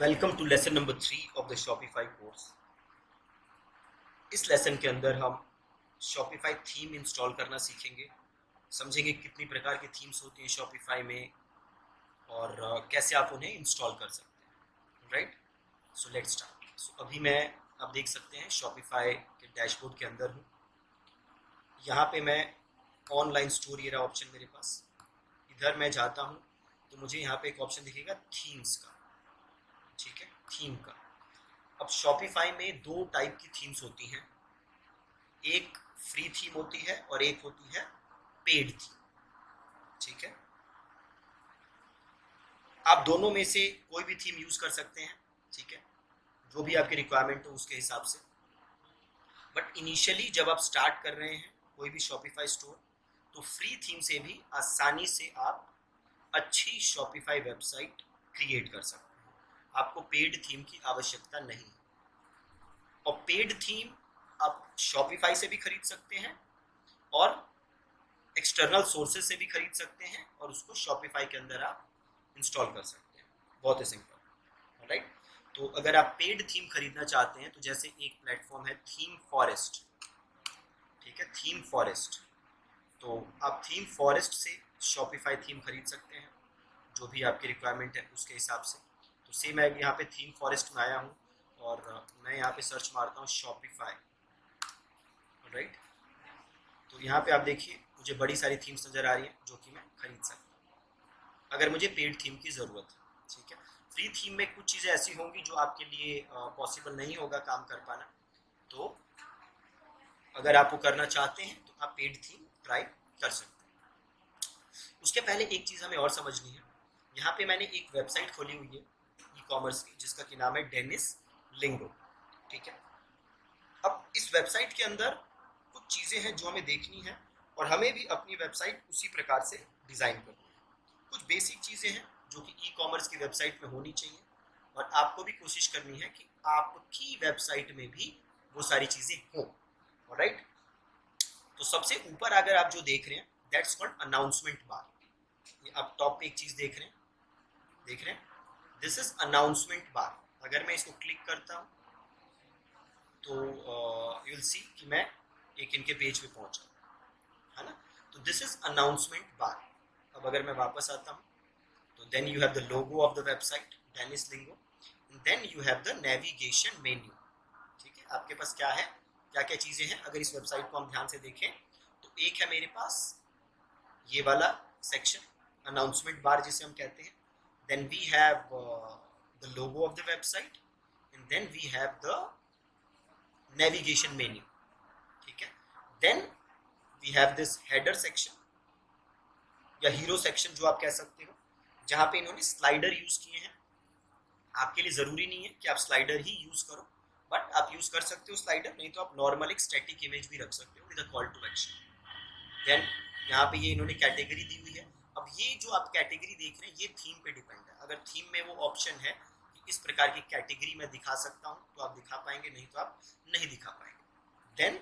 Welcome to lesson number 3 of the Shopify course. इस lesson के अंदर हम शॉपिफाई थीम इंस्टॉल करना सीखेंगे, समझेंगे कितनी प्रकार की थीम्स होती हैं शॉपिफाई में और कैसे आप उन्हें इंस्टॉल कर सकते हैं। Right, so let's start. So अभी मैं, आप देख सकते हैं, शॉपिफाई के डैशबोर्ड के अंदर हूँ। यहाँ पे मैं ऑनलाइन स्टोर, ये रहा ऑप्शन मेरे पास। इधर मैं जाता हूँ तो मुझे यहाँ पे एक ऑप्शन दिखेगा थीम्स का। ठीक है, थीम का। अब शॉपिफाई में दो टाइप की थीम्स होती हैं, एक फ्री थीम होती है और एक होती है पेड थीम। ठीक है, आप दोनों में से कोई भी थीम यूज कर सकते हैं। ठीक है, जो भी आपकी रिक्वायरमेंट हो उसके हिसाब से। बट इनिशियली जब आप स्टार्ट कर रहे हैं कोई भी शॉपिफाई स्टोर, तो फ्री थीम से भी आसानी से आप अच्छी शॉपिफाई वेबसाइट क्रिएट कर सकते हैं। आपको पेड थीम की आवश्यकता नहीं। और पेड थीम आप शॉपिफाई से भी खरीद सकते हैं और एक्सटर्नल सोर्सेज से भी खरीद सकते हैं और उसको शॉपिफाई के अंदर आप इंस्टॉल कर सकते हैं। बहुत ही सिंपल। राइट, तो अगर आप पेड थीम खरीदना चाहते हैं तो जैसे एक प्लेटफॉर्म है थीम फॉरेस्ट। ठीक है, थीम फॉरेस्ट। तो आप थीम फॉरेस्ट से शॉपिफाई थीम खरीद सकते हैं, जो भी आपकी रिक्वायरमेंट है उसके हिसाब से। तो सेम मैं यहाँ पे थीम फॉरेस्ट में आया हूँ और मैं यहाँ पे सर्च मारता हूँ शॉपिफाई। राइट, तो यहाँ पे आप देखिए मुझे बड़ी सारी थीम्स नज़र आ रही हैं जो कि मैं खरीद सकता हूँ अगर मुझे पेड थीम की ज़रूरत है। ठीक है, फ्री थीम में कुछ चीज़ें ऐसी होंगी जो आपके लिए पॉसिबल नहीं होगा काम कर पाना। तो अगर आप वो करना चाहते हैं तो आप पेड थीम ट्राई कर सकते हैं। उसके पहले एक चीज़ हमें और समझनी है। यहाँ पे मैंने एक वेबसाइट खोली हुई है ई कॉमर्स की, जिसका कि नाम है डेनिस लिंगो। ठीक है, अब इस वेबसाइट के अंदर कुछ चीज़ें हैं जो हमें देखनी है और हमें भी अपनी वेबसाइट उसी प्रकार से डिज़ाइन करनी है। कुछ बेसिक चीज़ें हैं जो कि ई कॉमर्स की वेबसाइट में होनी चाहिए और आपको भी कोशिश करनी है कि आपकी वेबसाइट में भी वो सारी चीज़ें हों। राइट, तो सबसे ऊपर अगर आप जो देख रहे हैं, दैट्स कॉल्ड अनाउंसमेंट बार। ये आप टॉप पे एक चीज़ देख रहे हैं, दिस इज अनाउंसमेंट बार। अगर मैं इसको क्लिक करता हूँ तो यू विल सी कि मैं एक इनके पेज पे पहुंचा, है ना। तो दिस इज अनाउंसमेंट बार। अब अगर मैं वापस आता हूँ तो then you have the logo of the website Dennis Lingo, then you have the navigation menu. ठीक है, आपके पास क्या है, क्या क्या चीज़ें हैं अगर इस वेबसाइट को हम ध्यान से देखें तो एक है मेरे पास ये वाला सेक्शन अनाउंसमेंट बार जिसे हम कहते हैं। Then we have the logo of the website and then we have the navigation menu. ठीक है, then we have this header section या हीरो सेक्शन जो आप कह सकते हो, जहाँ पे इन्होंने स्लाइडर यूज किए हैं। आपके लिए ज़रूरी नहीं है कि आप स्लाइडर ही यूज करो, बट आप यूज कर सकते हो स्लाइडर, नहीं तो आप नॉर्मल एक स्टैटिक इमेज भी रख सकते हो with a call to action. Then यहाँ पे ये इन्होंने कैटेगरी दी हुई है। अब ये जो आप कैटेगरी देख रहे हैं ये थीम पे डिपेंड है। अगर थीम में वो ऑप्शन है कि इस प्रकार की कैटेगरी मैं दिखा सकता हूँ तो आप दिखा पाएंगे, नहीं तो आप नहीं दिखा पाएंगे। देन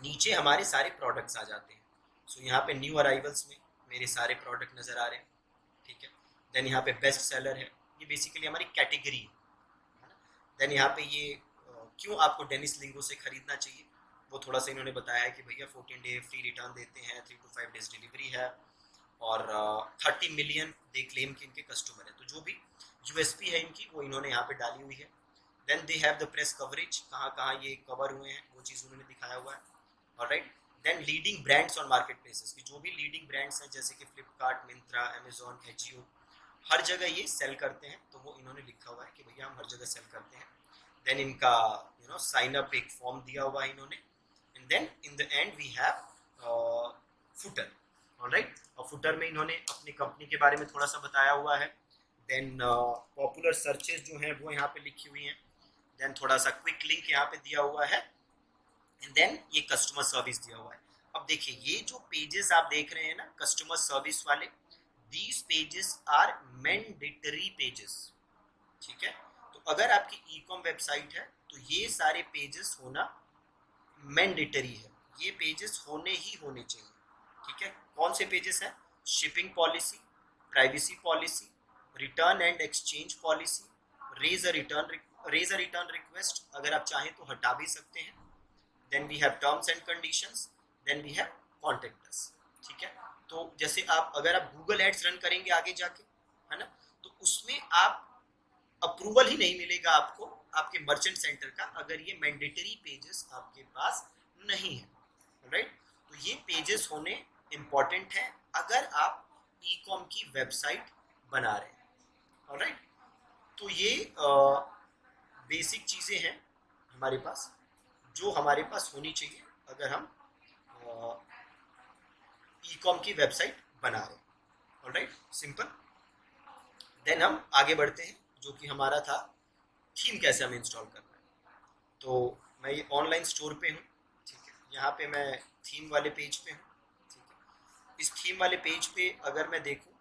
नीचे हमारे सारे प्रोडक्ट्स आ जाते हैं। सो यहाँ पे न्यू अराइवल्स में मेरे सारे प्रोडक्ट नज़र आ रहे हैं। ठीक है, देन यहाँ पे बेस्ट सेलर है, ये बेसिकली हमारी कैटेगरी है ना। देन यहाँ पे ये क्यों आपको डेनिस लिंगो से खरीदना चाहिए वो थोड़ा सा इन्होंने बताया है कि भैया 14 डे फ्री रिटर्न देते हैं, 3 to 5 डेज डिलीवरी है और 30 मिलियन दे क्लेम के इनके कस्टमर है। तो जो भी यूएसपी है इनकी वो इन्होंने यहाँ पे डाली हुई है। Then they have the press coverage, कहाँ कहाँ ये कवर हुए हैं वो चीज़ उन्होंने दिखाया हुआ है। Alright, then leading brands on market places की जो भी लीडिंग ब्रांड्स हैं जैसे कि फ्लिपकार्ट, मिंत्रा, अमेजोन, एजियो, हर जगह ये सेल करते हैं। तो वो इन्होंने लिखा हुआ है कि भैया हम हर जगह सेल करते हैं। देन इनका साइन अप एक फॉर्म दिया हुआ है इन्होंने। And then in the end we have footer. Alright, और फुटर में इन्होंने अपनी कंपनी के बारे में थोड़ा सा बताया हुआ है। देन पॉपुलर सर्चेज जो हैं वो यहाँ पे लिखी हुई हैं। देन थोड़ा सा क्विक लिंक यहाँ पे दिया हुआ है एंड देन ये कस्टमर सर्विस दिया हुआ है। अब देखिए ये जो पेजेस आप देख रहे हैं ना कस्टमर सर्विस वाले, these pages are mandatory pages. ठीक है, तो अगर आपकी ई कॉम वेबसाइट है तो ये सारे पेजेस होना मैंडेटरी है, ये पेजेस होने ही होने चाहिए। ठीक है, कौन से पेजेस हैं, shipping policy, privacy policy, return and exchange policy, raise a return request अगर आप चाहें तो हटा भी सकते हैं. Then we have terms and conditions, then we have contact us. ठीक है, तो जैसे अगर आप गूगल एड्स रन करेंगे आगे जाके, है ना, तो उसमें आप अप्रूवल ही नहीं मिलेगा आपको आपके मर्चेंट सेंटर का अगर ये मैंडेटरी पेजेस आपके पास नहीं है. राइट, तो ये पेजेस होने इम्पॉर्टेंट है अगर आप ई कॉम की वेबसाइट बना रहे हैं. ऑलराइट, तो ये बेसिक चीज़ें हैं हमारे पास जो हमारे पास होनी चाहिए अगर हम ई कॉम की वेबसाइट बना रहे हैं. Alright, simple. देन हम आगे बढ़ते हैं जो कि हमारा था थीम कैसे हमें इंस्टॉल करना है. तो मैं ये ऑनलाइन स्टोर पे हूँ. ठीक है, यहाँ पे मैं थीम वाले पेज पे हूँ. ठीक है, इस थीम वाले पेज पे अगर मैं देखूँ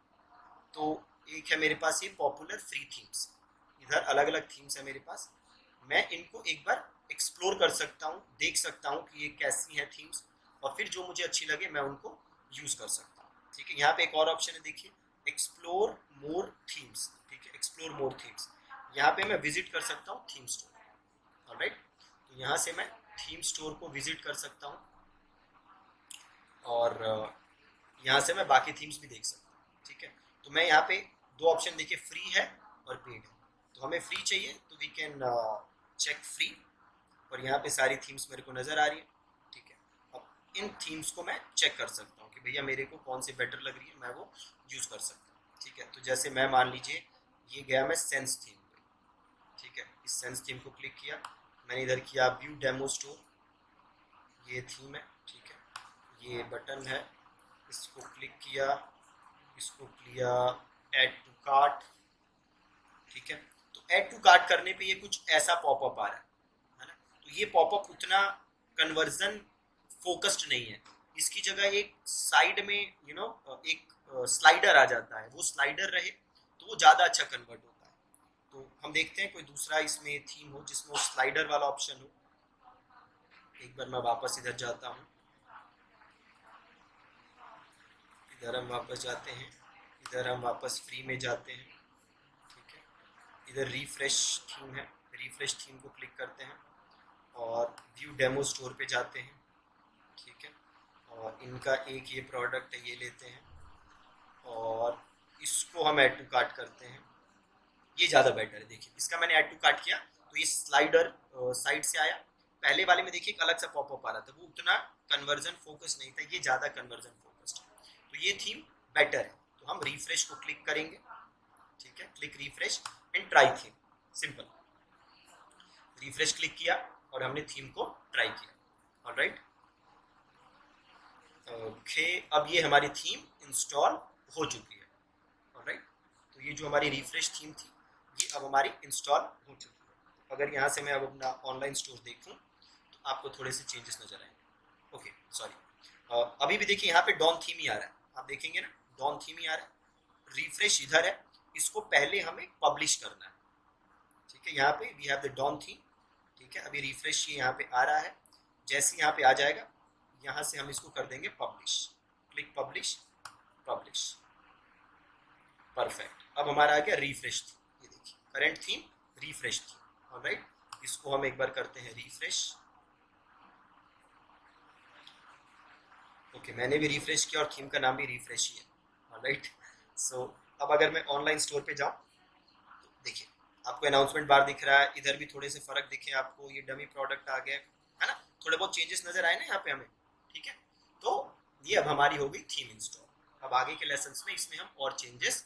तो एक है मेरे पास ये पॉपुलर फ्री थीम्स. इधर अलग अलग थीम्स है मेरे पास. मैं इनको एक बार एक्सप्लोर कर सकता हूँ, देख सकता हूँ कि ये कैसी हैं थीम्स, और फिर जो मुझे अच्छी लगे मैं उनको यूज़ कर सकता हूँ. ठीक है, यहाँ पे एक और ऑप्शन है, देखिए, एक्सप्लोर मोर थीम्स. ठीक है, एक्सप्लोर मोर थीम्स. यहाँ पे मैं विजिट कर सकता हूँ थीम स्टोर. ऑलराइट, तो यहाँ से मैं थीम स्टोर को विजिट कर सकता हूँ और यहाँ से मैं बाकी थीम्स भी देख सकता हूँ. ठीक है, तो मैं यहाँ पे दो ऑप्शन देखिए, फ्री है और पेड है. तो हमें फ्री चाहिए तो वी कैन चेक फ्री, और यहाँ पे सारी थीम्स मेरे को नज़र आ रही है. ठीक है, अब इन थीम्स को मैं चेक कर सकता हूँ कि भैया मेरे को कौन सी बेटर लग रही है, मैं वो यूज़ कर सकता हूँ. ठीक है, तो जैसे मैं मान लीजिए ये गया मैं सेंस थीम पे. ठीक है, इस सेंस थीम को क्लिक किया, मैंने इधर किया व्यू डेमो स्टोर, ये थीम है. ठीक है, ये बटन है, इसको क्लिक किया, इसको किया ऐड टू कार्ट. ठीक है, तो ऐड टू कार्ट करने पे ये कुछ ऐसा पॉपअप आ रहा है ना. तो ये पॉपअप उतना कन्वर्जन फोकस्ड नहीं है. इसकी जगह एक साइड में एक स्लाइडर आ जाता है, वो स्लाइडर रहे तो वो ज़्यादा अच्छा कन्वर्ट होता है. तो हम देखते हैं कोई दूसरा इसमें थीम हो जिसमें वो स्लाइडर वाला ऑप्शन हो. एक बार मैं वापस इधर जाता हूँ, इधर हम वापस जाते हैं, इधर हम वापस फ्री में जाते हैं. ठीक है, इधर रिफ्रेश थीम है, रिफ्रेश थीम को क्लिक करते हैं और व्यू डेमो स्टोर पे जाते हैं. ठीक है, और इनका एक ये प्रोडक्ट है, ये लेते हैं और इसको हम ऐड टू कार्ट करते हैं. ये ज़्यादा बेटर है. देखिए, इसका मैंने ऐड टू कार्ट किया तो ये स्लाइडर साइड से आया. पहले वाले में देखिए एक अलग सा पॉपअप आ रहा था, वो उतना कन्वर्जन फोकस नहीं था, ये ज़्यादा कन्वर्जन फोकस्ड है. तो ये थीम बेटर है. तो हम रिफ्रेश को क्लिक करेंगे. ठीक है, click refresh and try theme. Simple, refresh click किया और हमने थीम को ट्राई किया. ऑलराइट, ओके, अब ये हमारी थीम इंस्टॉल हो चुकी है. ऑलराइट, तो ये जो हमारी रिफ्रेश थीम थी ये अब हमारी इंस्टॉल हो चुकी है. अगर यहाँ से मैं अब अपना ऑनलाइन स्टोर देखूँ तो आपको थोड़े से चेंजेस नज़र आएंगे. ओके, सॉरी, अभी भी देखिए यहाँ पे डॉन थीम ही आ रहा है. आप देखेंगे ना, डॉन थीम ही आ रहा है. रिफ्रेश इधर है, इसको पहले हमें पब्लिश करना है. ठीक है, यहाँ पे we have the Dawn theme. ठीक है, अभी रिफ्रेश ये यहाँ पे आ रहा है. जैसे यहाँ पे आ जाएगा, यहाँ से हम इसको कर देंगे publish. Click publish, publish. Perfect, अब हमारा आ गया रिफ्रेश थीम. ये देखिए, current theme, refresh theme. Alright, इसको हम एक बार करते हैं रिफ्रेश. ओके, मैंने भी रिफ्रेश किया और थीम का नाम भी रिफ्रेश ही है. ऑलराइट, सो अब अगर मैं ऑनलाइन स्टोर पे जाऊँ तो देखिए आपको अनाउंसमेंट बार दिख रहा है. इधर भी थोड़े से फर्क दिखे आपको, ये डमी प्रोडक्ट आ गया है ना, थोड़े बहुत चेंजेस नजर आए ना यहाँ पे हमें. ठीक है, तो ये अब हमारी हो गई थीम इंस्टॉल. अब आगे के लेसन्स में इसमें हम और चेंजेस